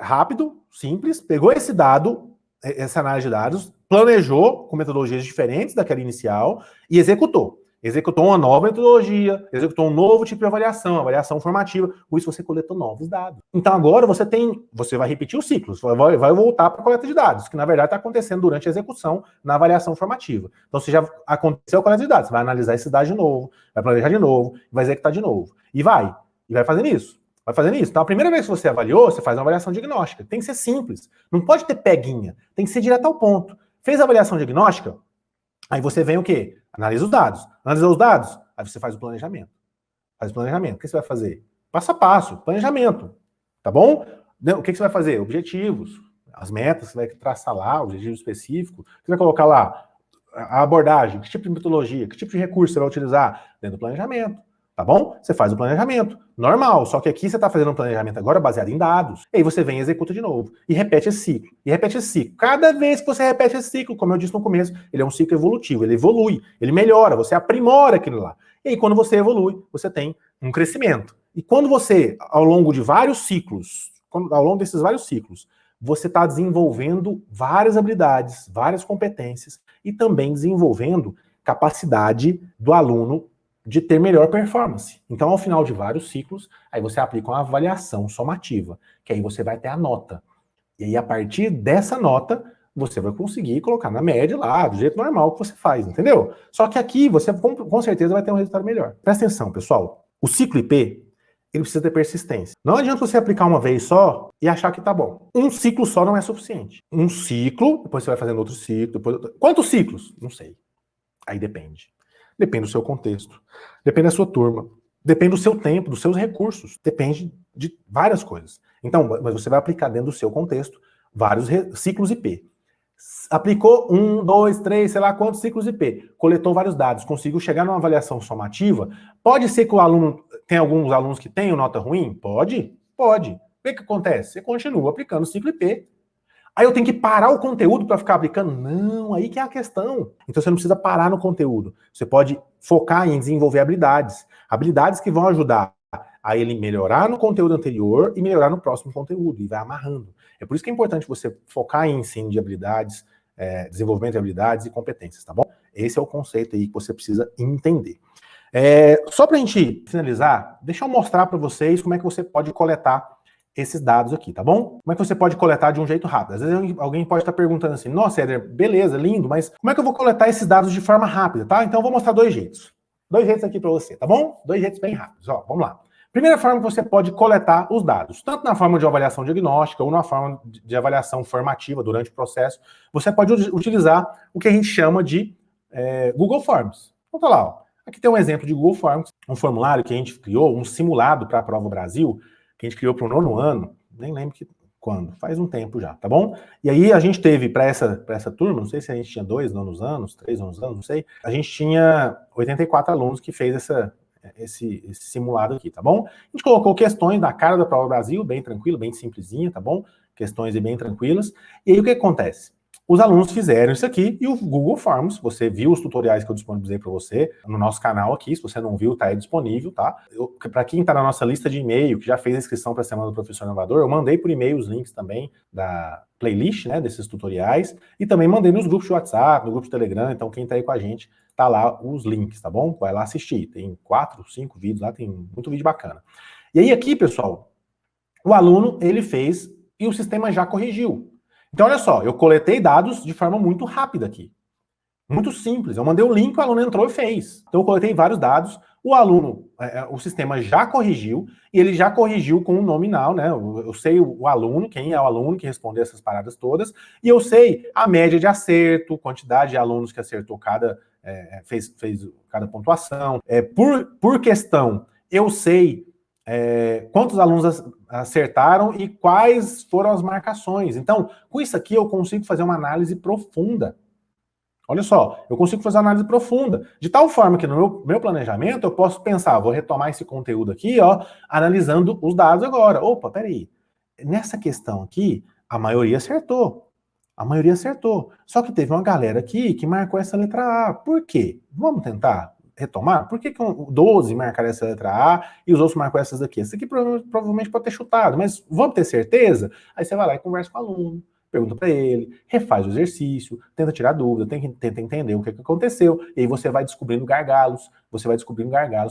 Rápido, simples, pegou esse dado, essa análise de dados, planejou com metodologias diferentes daquela inicial e executou. Executou uma nova metodologia, executou um novo tipo de avaliação formativa, com isso você coletou novos dados. Então agora você vai repetir o ciclo, vai voltar para a coleta de dados, que na verdade está acontecendo durante a execução na avaliação formativa. Então se já aconteceu a coleta de dados, você vai analisar esses dados de novo, vai planejar de novo, vai executar de novo. E vai fazendo isso. Vai fazendo isso. Então, a primeira vez que você avaliou, você faz uma avaliação diagnóstica. Tem que ser simples. Não pode ter peguinha. Tem que ser direto ao ponto. Fez a avaliação diagnóstica, aí você vem o quê? Analisa os dados. Analisou os dados, aí você faz o planejamento. Faz o planejamento. O que você vai fazer? Passo a passo. Planejamento. Tá bom? O que você vai fazer? Objetivos. As metas, você vai traçar lá, o objetivo específico. Você vai colocar lá a abordagem, que tipo de metodologia, que tipo de recurso você vai utilizar dentro do planejamento. Tá bom? Você faz o planejamento. Normal, só que aqui você está fazendo um planejamento agora baseado em dados. E aí você vem e executa de novo. E repete esse ciclo. E repete esse ciclo. Cada vez que você repete esse ciclo, como eu disse no começo, ele é um ciclo evolutivo. Ele evolui, ele melhora, você aprimora aquilo lá. E aí quando você evolui, você tem um crescimento. E quando você, ao longo de vários ciclos, ao longo desses vários ciclos, você está desenvolvendo várias habilidades, várias competências e também desenvolvendo capacidade do aluno de ter melhor performance. Então, ao final de vários ciclos, aí você aplica uma avaliação somativa, que aí você vai ter a nota. E aí, a partir dessa nota, você vai conseguir colocar na média lá, do jeito normal que você faz, entendeu? Só que aqui, você com certeza vai ter um resultado melhor. Presta atenção, pessoal. O ciclo IP, ele precisa ter persistência. Não adianta você aplicar uma vez só e achar que tá bom. Um ciclo só não é suficiente. Um ciclo, depois você vai fazendo outro ciclo, depois... Quantos ciclos? Não sei. Aí depende. Depende do seu contexto, depende da sua turma, depende do seu tempo, dos seus recursos, depende de várias coisas. Então, mas você vai aplicar dentro do seu contexto vários ciclos IP. Aplicou 1, 2, 3, sei lá quantos ciclos IP, coletou vários dados, conseguiu chegar numa avaliação somativa. Pode ser que o aluno, tem alguns alunos que tenham nota ruim? Pode. O que acontece? Você continua aplicando o ciclo IP. Aí eu tenho que parar o conteúdo para ficar aplicando? Não, aí que é a questão. Então você não precisa parar no conteúdo. Você pode focar em desenvolver habilidades. Habilidades que vão ajudar a ele melhorar no conteúdo anterior e melhorar no próximo conteúdo. E vai amarrando. É por isso que é importante você focar em ensino de habilidades, desenvolvimento de habilidades e competências, tá bom? Esse é o conceito aí que você precisa entender. Só para a gente finalizar, deixa eu mostrar para vocês como é que você pode coletar esses dados aqui, tá bom? Como é que você pode coletar de um jeito rápido? Às vezes alguém pode estar perguntando assim, nossa, Éder, beleza, lindo, mas como é que eu vou coletar esses dados de forma rápida, tá? Então eu vou mostrar dois jeitos. Dois jeitos aqui para você, tá bom? Dois jeitos bem rápidos, ó, vamos lá. Primeira forma que você pode coletar os dados, tanto na forma de avaliação diagnóstica ou na forma de avaliação formativa durante o processo, você pode utilizar o que a gente chama de Google Forms. Então tá lá, ó. Aqui tem um exemplo de Google Forms, um formulário que a gente criou, um simulado para a Prova Brasil, que a gente criou para o 9º ano, nem lembro quando, faz um tempo já, tá bom? E aí a gente teve para essa turma, não sei se a gente tinha 2 9º anos, 3 9º anos, não sei, a gente tinha 84 alunos que fez esse simulado aqui, tá bom? A gente colocou questões da cara da Prova Brasil, bem tranquilo, bem simplesinha, tá bom? Questões bem tranquilas. E aí o que acontece? Os alunos fizeram isso aqui e o Google Forms, você viu os tutoriais que eu disponibilizei para você no nosso canal aqui, se você não viu, tá aí disponível, tá? Para quem está na nossa lista de e-mail, que já fez a inscrição para a Semana do Professor Inovador, eu mandei por e-mail os links também da playlist, né, desses tutoriais, e também mandei nos grupos de WhatsApp, no grupo de Telegram, então quem está aí com a gente, tá lá os links, tá bom? Vai lá assistir, tem 4, 5 vídeos lá, tem muito vídeo bacana. E aí aqui, pessoal, o aluno, ele fez e o sistema já corrigiu. Então, olha só, eu coletei dados de forma muito rápida aqui. Muito simples. Eu mandei o link, o aluno entrou e fez. Então, eu coletei vários dados, o aluno, o sistema já corrigiu, e ele já corrigiu com um nominal, né? Eu sei o aluno, quem é o aluno que respondeu essas paradas todas, e eu sei a média de acerto, quantidade de alunos que acertou fez cada pontuação. Por questão eu sei quantos alunos acertaram e quais foram as marcações. Então, com isso aqui eu consigo fazer uma análise profunda. Olha só, eu consigo fazer uma análise profunda, de tal forma que no meu planejamento eu posso pensar, vou retomar esse conteúdo aqui, ó, analisando os dados agora. Opa, peraí, nessa questão aqui, a maioria acertou. A maioria acertou. Só que teve uma galera aqui que marcou essa letra A. Por quê? Vamos tentar retomar? Por que 12 marcaram essa letra A e os outros marcaram essas aqui? Essa aqui provavelmente pode ter chutado, mas vamos ter certeza? Aí você vai lá e conversa com o aluno, pergunta para ele, refaz o exercício, tenta tirar dúvida, tenta entender o que aconteceu, e aí você vai descobrindo gargalos,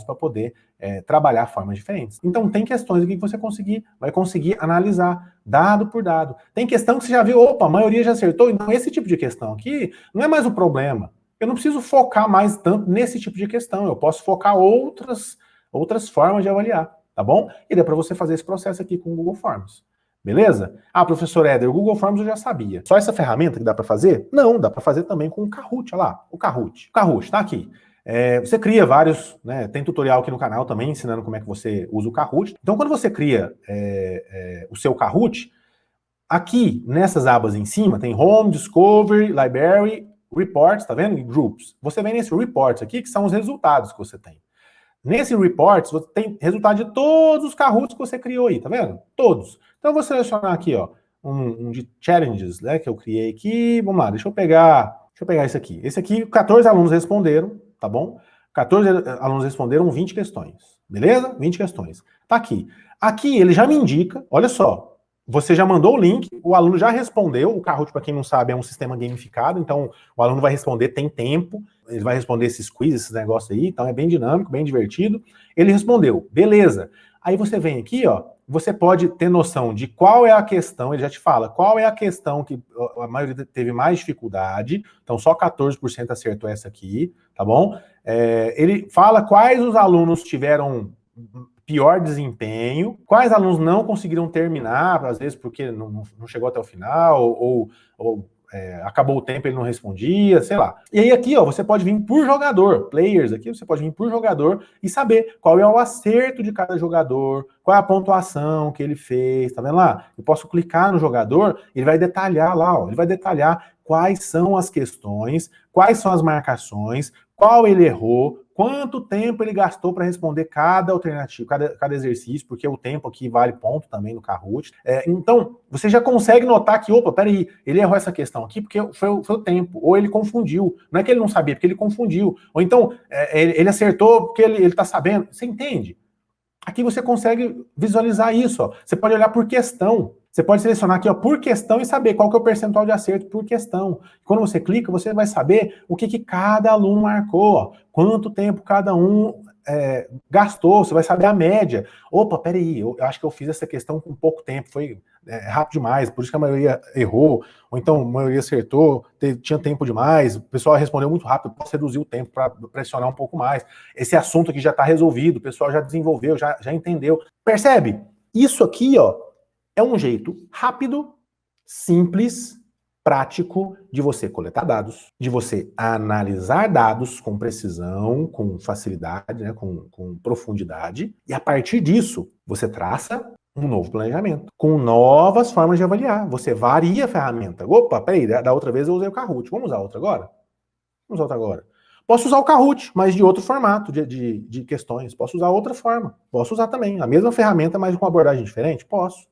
para poder trabalhar formas diferentes. Então tem questões aqui que você vai conseguir analisar dado por dado. Tem questão que você já viu, opa, a maioria já acertou, então esse tipo de questão aqui não é mais o problema. Eu não preciso focar mais tanto nesse tipo de questão, eu posso focar outras formas de avaliar, tá bom? E dá para você fazer esse processo aqui com o Google Forms. Beleza? Ah, professor Éder, o Google Forms eu já sabia. Só essa ferramenta que dá para fazer? Não, dá para fazer também com o Kahoot, olha lá, o Kahoot. O Kahoot, tá aqui. Você cria vários, né? Tem tutorial aqui no canal também ensinando como é que você usa o Kahoot. Então, quando você cria o seu Kahoot, aqui nessas abas em cima tem Home, Discovery, Library, Reports, tá vendo? E Groups. Você vem nesse Reports aqui, que são os resultados que você tem. Nesse Reports, você tem resultado de todos os Kahoots que você criou aí, tá vendo? Todos. Então, eu vou selecionar aqui, ó, um de Challenges, né, que eu criei aqui. Vamos lá, deixa eu pegar esse aqui. Esse aqui, 14 alunos responderam, tá bom? 14 alunos responderam 20 questões, beleza? 20 questões. Tá aqui. Aqui ele já me indica, olha só, você já mandou o link, o aluno já respondeu. O Kahoot, para quem não sabe, é um sistema gamificado, então o aluno vai responder, tem tempo, ele vai responder esses quizzes, esses negócios aí, então é bem dinâmico, bem divertido. Ele respondeu, beleza. Aí você vem aqui, ó, você pode ter noção de qual é a questão, ele já te fala qual é a questão que a maioria teve mais dificuldade, então só 14% acertou essa aqui, tá bom? Ele fala quais os alunos tiveram pior desempenho, quais alunos não conseguiram terminar, às vezes porque não chegou até o final, ou acabou o tempo e ele não respondia, sei lá. E aí aqui, ó, você pode vir por jogador, players aqui, você pode vir por jogador e saber qual é o acerto de cada jogador, qual é a pontuação que ele fez, tá vendo lá? Eu posso clicar no jogador, ele vai detalhar lá, ó, ele vai detalhar quais são as questões, quais são as marcações, qual ele errou, quanto tempo ele gastou para responder cada alternativa, cada exercício, porque o tempo aqui vale ponto também no Kahoot. Então, você já consegue notar que, opa, peraí, ele errou essa questão aqui porque foi o tempo, ou ele confundiu. Não é que ele não sabia, porque ele confundiu. Ou então, ele acertou porque ele está sabendo. Você entende? Aqui você consegue visualizar isso, ó. Você pode olhar por questão. Você pode selecionar aqui, ó, por questão e saber qual que é o percentual de acerto por questão. Quando você clica, você vai saber o que cada aluno marcou, ó, quanto tempo cada um gastou, você vai saber a média. Opa, peraí, eu acho que eu fiz essa questão com pouco tempo, foi rápido demais, por isso que a maioria errou, ou então a maioria acertou, tinha tempo demais, o pessoal respondeu muito rápido, posso reduzir o tempo para pressionar um pouco mais. Esse assunto aqui já está resolvido, o pessoal já desenvolveu, já entendeu. Percebe? Isso aqui, ó, é um jeito rápido, simples, prático de você coletar dados, de você analisar dados com precisão, com facilidade, né, com profundidade, e a partir disso você traça um novo planejamento, com novas formas de avaliar. Você varia a ferramenta. Opa, peraí, da outra vez eu usei o Kahoot, vamos usar outra agora? Vamos usar outra agora. Posso usar o Kahoot, mas de outro formato de questões. Posso usar outra forma. Posso usar também a mesma ferramenta, mas com abordagem diferente? Posso.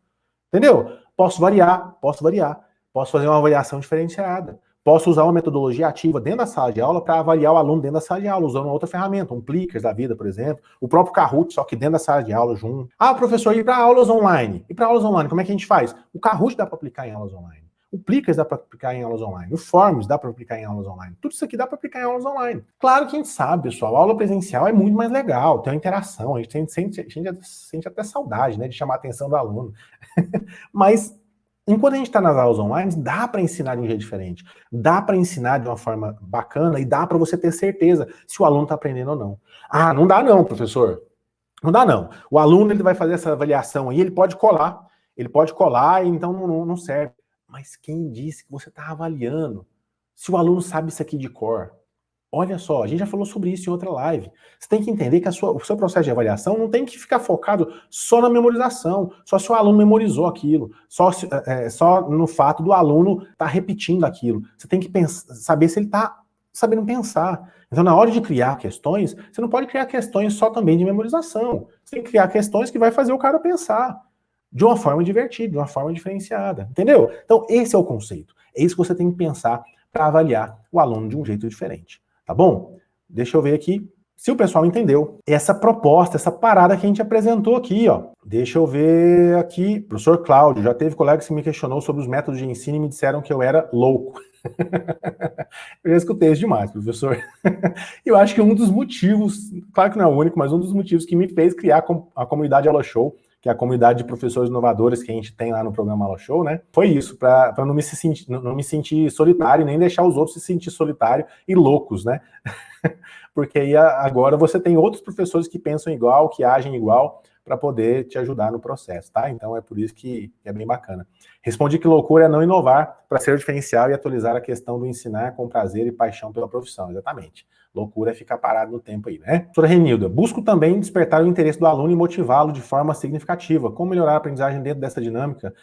Entendeu? Posso variar. Posso fazer uma avaliação diferenciada. Posso usar uma metodologia ativa dentro da sala de aula para avaliar o aluno dentro da sala de aula, usando outra ferramenta, um Plickers da vida, por exemplo. O próprio Kahoot, só que dentro da sala de aula, junto. Ah, professor, e para aulas online? E para aulas online, como é que a gente faz? O Kahoot dá para aplicar em aulas online. O Plickers dá para aplicar em aulas online. O Forms dá para aplicar em aulas online. Tudo isso aqui dá para aplicar em aulas online. Claro que a gente sabe, pessoal, a aula presencial é muito mais legal, tem uma interação, a gente sente até saudade, né, de chamar a atenção do aluno. Mas, enquanto a gente está nas aulas online, dá para ensinar de um jeito diferente. Dá para ensinar de uma forma bacana e dá para você ter certeza se o aluno está aprendendo ou não. Ah, não dá não, professor. Não dá não. O aluno ele vai fazer essa avaliação aí, ele pode colar. Ele pode colar e então não serve. Mas quem disse que você está avaliando? Se o aluno sabe isso aqui de cor. Olha só, a gente já falou sobre isso em outra live. Você tem que entender que o seu processo de avaliação não tem que ficar focado só na memorização, só se o aluno memorizou aquilo, só no fato do aluno estar repetindo aquilo. Você tem que saber se ele está sabendo pensar. Então, na hora de criar questões, você não pode criar questões só também de memorização. Você tem que criar questões que vai fazer o cara pensar de uma forma divertida, de uma forma diferenciada. Entendeu? Então, esse é o conceito. É isso que você tem que pensar para avaliar o aluno de um jeito diferente. Tá bom? Deixa eu ver aqui se o pessoal entendeu essa proposta, essa parada que a gente apresentou aqui, ó. Deixa eu ver aqui. Professor Cláudio, já teve colegas que me questionou sobre os métodos de ensino e me disseram que eu era louco. Eu já escutei isso demais, professor. Eu acho que um dos motivos, claro que não é o único, mas um dos motivos que me fez criar a comunidade Aula Show, que é a comunidade de professores inovadores que a gente tem lá no programa Aula Show, né? Foi isso, para não me sentir solitário, nem deixar os outros se sentir solitário e loucos, né? Porque aí agora você tem outros professores que pensam igual, que agem igual, para poder te ajudar no processo, tá? Então é por isso que é bem bacana. Respondi que loucura é não inovar para ser o diferencial e atualizar a questão do ensinar com prazer e paixão pela profissão, exatamente. Loucura é ficar parado no tempo aí, né? Doutora Renilda, busco também despertar o interesse do aluno e motivá-lo de forma significativa. Como melhorar a aprendizagem dentro dessa dinâmica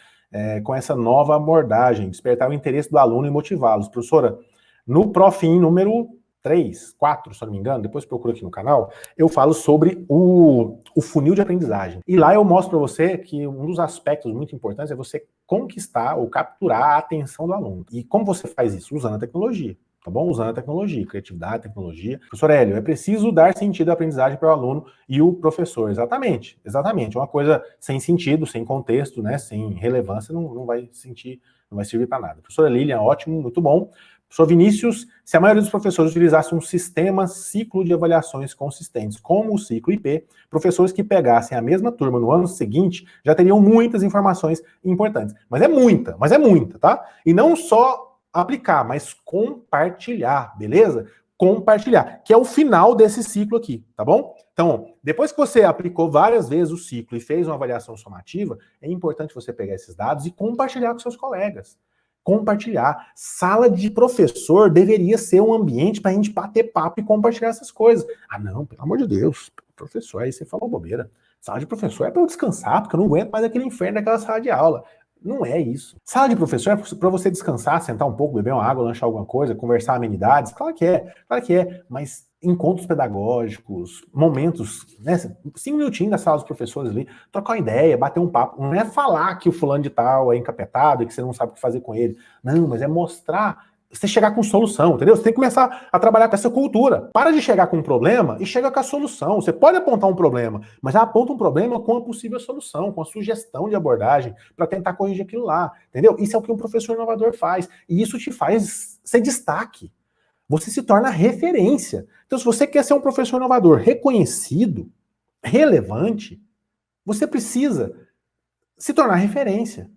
com essa nova abordagem? Despertar o interesse do aluno e motivá-los. Professora, no Profim número 3, 4, se eu não me engano, depois procura aqui no canal, eu falo sobre o funil de aprendizagem. E lá eu mostro para você que um dos aspectos muito importantes é você conquistar ou capturar a atenção do aluno. E como você faz isso? Usando a tecnologia. Tá bom? Usando a tecnologia, criatividade, tecnologia. Professor Hélio, é preciso dar sentido à aprendizagem para o aluno e o professor. Exatamente, exatamente. Uma coisa sem sentido, sem contexto, né, sem relevância, não vai servir para nada. Professora Lilian, ótimo, muito bom. Professor Vinícius, se a maioria dos professores utilizasse um sistema ciclo de avaliações consistentes, como o ciclo IP, professores que pegassem a mesma turma no ano seguinte já teriam muitas informações importantes. Mas é muita, tá? E não só aplicar, mas compartilhar, beleza? Compartilhar, que é o final desse ciclo aqui, tá bom? Então, depois que você aplicou várias vezes o ciclo e fez uma avaliação somativa, é importante você pegar esses dados e compartilhar com seus colegas. Compartilhar. Sala de professor deveria ser um ambiente para a gente bater papo e compartilhar essas coisas. Ah, não, pelo amor de Deus, professor, aí você falou bobeira. Sala de professor é para eu descansar, porque eu não aguento mais aquele inferno daquela sala de aula. Não é isso. Sala de professor é para você descansar, sentar um pouco, beber uma água, lanchar alguma coisa, conversar amenidades. Claro que é, mas encontros pedagógicos, momentos, né, 5 minutinhos da sala dos professores ali, trocar uma ideia, bater um papo. Não é falar que o fulano de tal é encapetado e que você não sabe o que fazer com ele. Não, mas é mostrar, você chegar com solução, entendeu? Você tem que começar a trabalhar com essa cultura. Para de chegar com um problema e chega com a solução. Você pode apontar um problema, mas já aponta um problema com a possível solução, com a sugestão de abordagem para tentar corrigir aquilo lá, entendeu? Isso é o que um professor inovador faz. E isso te faz ser destaque. Você se torna referência. Então, se você quer ser um professor inovador reconhecido, relevante, você precisa se tornar referência.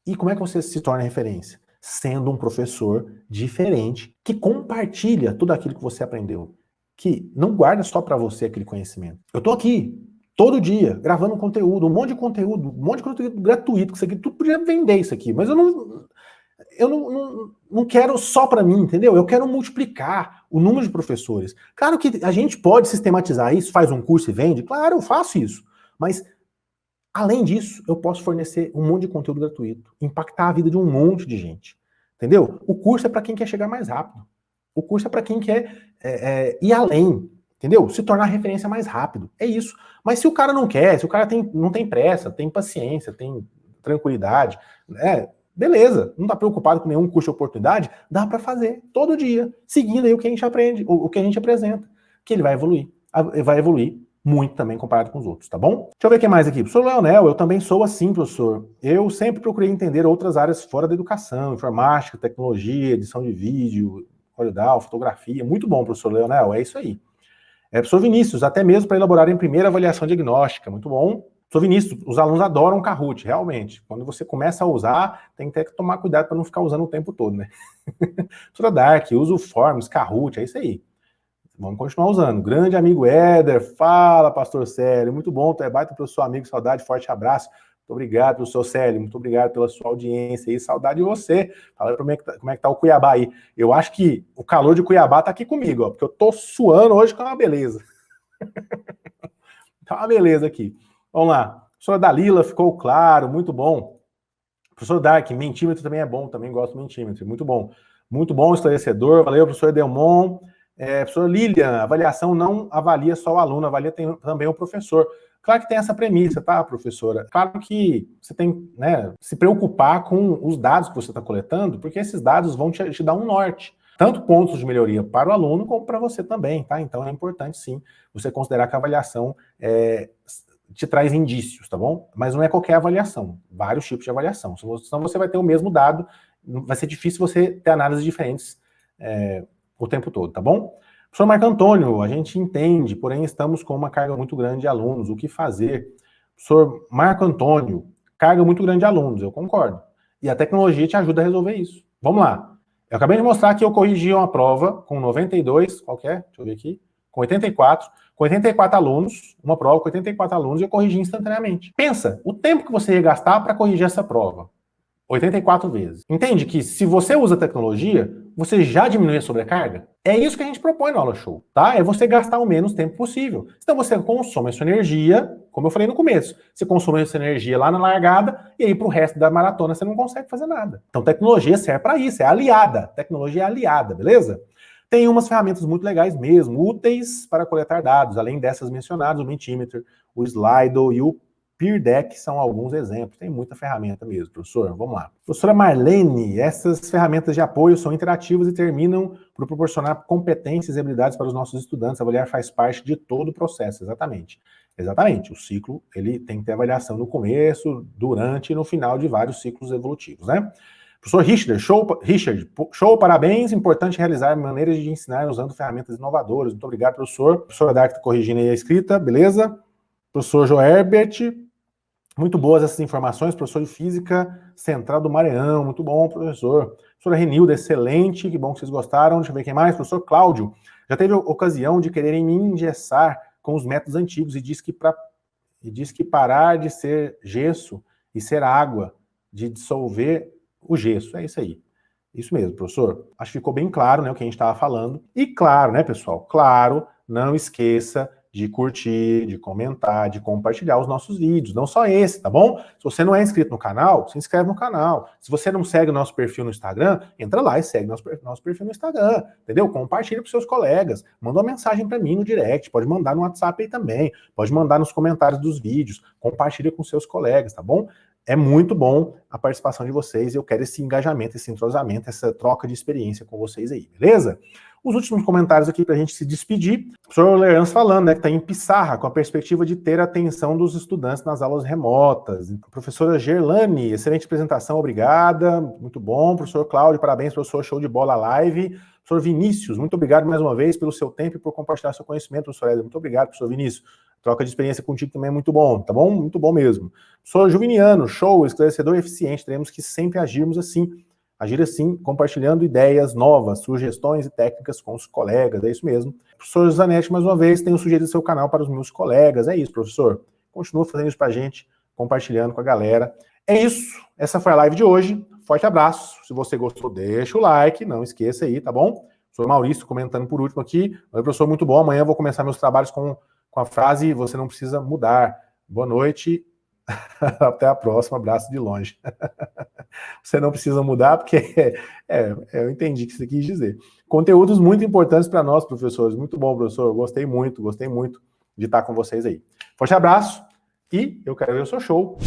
E como é que você se torna referência? Sendo um professor diferente, que compartilha tudo aquilo que você aprendeu, que não guarda só para você aquele conhecimento. Eu tô aqui todo dia gravando um monte de conteúdo gratuito, que isso aqui tudo podia vender isso aqui, mas eu não quero só para mim, entendeu? Eu quero multiplicar o número de professores. Claro que a gente pode sistematizar isso, faz um curso e vende, claro, eu faço isso, mas além disso, eu posso fornecer um monte de conteúdo gratuito, impactar a vida de um monte de gente, entendeu? O curso é para quem quer chegar mais rápido. O curso é para quem quer ir além, entendeu? Se tornar referência mais rápido. É isso. Mas se o cara não quer, se o cara não tem pressa, tem paciência, tem tranquilidade, beleza, não está preocupado com nenhum custo de oportunidade, dá para fazer todo dia, seguindo aí o que a gente aprende, o que a gente apresenta, que ele vai evoluir muito também comparado com os outros, tá bom? Deixa eu ver o que mais aqui. Professor Leonel, eu também sou assim, professor. Eu sempre procurei entender outras áreas fora da educação, informática, tecnologia, edição de vídeo, audiovisual, fotografia. Muito bom, professor Leonel, é isso aí. Professor Vinícius, até mesmo para elaborar em primeira avaliação diagnóstica, muito bom. Professor Vinícius, os alunos adoram Kahoot, realmente. Quando você começa a usar, tem que tomar cuidado para não ficar usando o tempo todo, né? Professora Dark, usa o Forms, Kahoot, é isso aí. Vamos continuar usando. Grande amigo Éder, fala, pastor Célio, muito bom, tu é baita professor amigo, saudade, forte abraço. obrigado, professor Célio, muito obrigado pela sua audiência aí, saudade de você. Fala pra mim como é que tá o Cuiabá aí. Eu acho que o calor de Cuiabá tá aqui comigo, ó, porque eu tô suando hoje com uma beleza. Tá uma beleza aqui. Vamos lá. Professora Dalila, ficou claro, muito bom. Professor Dark, mentímetro também é bom, também gosto do mentímetro, muito bom, esclarecedor, valeu, professor Delmon. Professor Lilian, avaliação não avalia só o aluno, avalia também o professor. Claro que tem essa premissa, tá, professora? Claro que você tem, né, se preocupar com os dados que você está coletando, porque esses dados vão te dar um norte. Tanto pontos de melhoria para o aluno, como para você também, tá? Então é importante, sim, você considerar que a avaliação te traz indícios, tá bom? Mas não é qualquer avaliação, vários tipos de avaliação. Senão você vai ter o mesmo dado, vai ser difícil você ter análises diferentes o tempo todo, tá bom? Professor Marco Antônio, a gente entende, porém estamos com uma carga muito grande de alunos, o que fazer? Professor Marco Antônio, carga muito grande de alunos, eu concordo. E a tecnologia te ajuda a resolver isso. Vamos lá. Eu acabei de mostrar que eu corrigi uma prova com 92, qual que é? Deixa eu ver aqui. Com 84 alunos, uma prova com 84 alunos, e eu corrigi instantaneamente. Pensa, o tempo que você ia gastar para corrigir essa prova. 84 vezes. Entende que se você usa tecnologia, você já diminui a sobrecarga? É isso que a gente propõe no Aula Show, tá? É você gastar o menos tempo possível. Então você consome a sua energia, como eu falei no começo, você consome essa energia lá na largada e aí pro resto da maratona você não consegue fazer nada. Então tecnologia serve para isso, é aliada. Tecnologia é aliada, beleza? Tem umas ferramentas muito legais mesmo, úteis para coletar dados, além dessas mencionadas, o Mentimeter, o Slido e o Peer Deck são alguns exemplos. Tem muita ferramenta mesmo, professor. Vamos lá. Professora Marlene, essas ferramentas de apoio são interativas e terminam por proporcionar competências e habilidades para os nossos estudantes. Avaliar faz parte de todo o processo, exatamente. Exatamente. O ciclo, ele tem que ter avaliação no começo, durante e no final de vários ciclos evolutivos, né? Professor Richard, show, parabéns. Importante realizar maneiras de ensinar usando ferramentas inovadoras. Muito obrigado, professor. Professora Dark corrigindo aí a escrita, beleza? Professor Joerbert, muito boas essas informações, professor de Física Central do Maranhão, muito bom, professor. Professora Renilda, excelente, que bom que vocês gostaram. Deixa eu ver quem mais. Professor Cláudio, já teve ocasião de quererem me engessar com os métodos antigos e diz que parar de ser gesso e ser água, de dissolver o gesso. É isso aí. Isso mesmo, professor. Acho que ficou bem claro, né, o que a gente estava falando. E claro, né, pessoal, claro, não esqueça de curtir, de comentar, de compartilhar os nossos vídeos, não só esse, tá bom? Se você não é inscrito no canal, se inscreve no canal. Se você não segue o nosso perfil no Instagram, entra lá e segue nosso perfil no Instagram, entendeu? Compartilha com seus colegas, manda uma mensagem para mim no direct, pode mandar no WhatsApp aí também, pode mandar nos comentários dos vídeos, compartilha com seus colegas, tá bom? É muito bom a participação de vocês, eu quero esse engajamento, esse entrosamento, essa troca de experiência com vocês aí, beleza? Os últimos comentários aqui para a gente se despedir. O professor Lerans falando, né, que está em Pissarra, com a perspectiva de ter a atenção dos estudantes nas aulas remotas. A professora Gerlane, excelente apresentação, obrigada, muito bom. Professor Cláudio, parabéns, professor, show de bola live. Professor Vinícius, muito obrigado mais uma vez pelo seu tempo e por compartilhar seu conhecimento, professor Éder. Muito obrigado, professor Vinícius. Troca de experiência contigo também é muito bom, tá bom? Muito bom mesmo. Professor Juviniano, show, esclarecedor e eficiente. Teremos que sempre agir assim, compartilhando ideias novas, sugestões e técnicas com os colegas, é isso mesmo. Professor Zanetti, mais uma vez, tenho sugerido seu canal para os meus colegas, é isso, professor. Continua fazendo isso pra gente, compartilhando com a galera. É isso, essa foi a live de hoje. Forte abraço, se você gostou, deixa o like, não esqueça aí, tá bom? Professor Maurício comentando por último aqui. Oi, professor, muito bom, amanhã eu vou começar meus trabalhos com a frase, você não precisa mudar. Boa noite. Até a próxima, abraço de longe. Você não precisa mudar, porque eu entendi o que você quis dizer. Conteúdos muito importantes para nós, professores. Muito bom, professor. Gostei muito de estar com vocês aí. Forte abraço e eu quero ver o seu show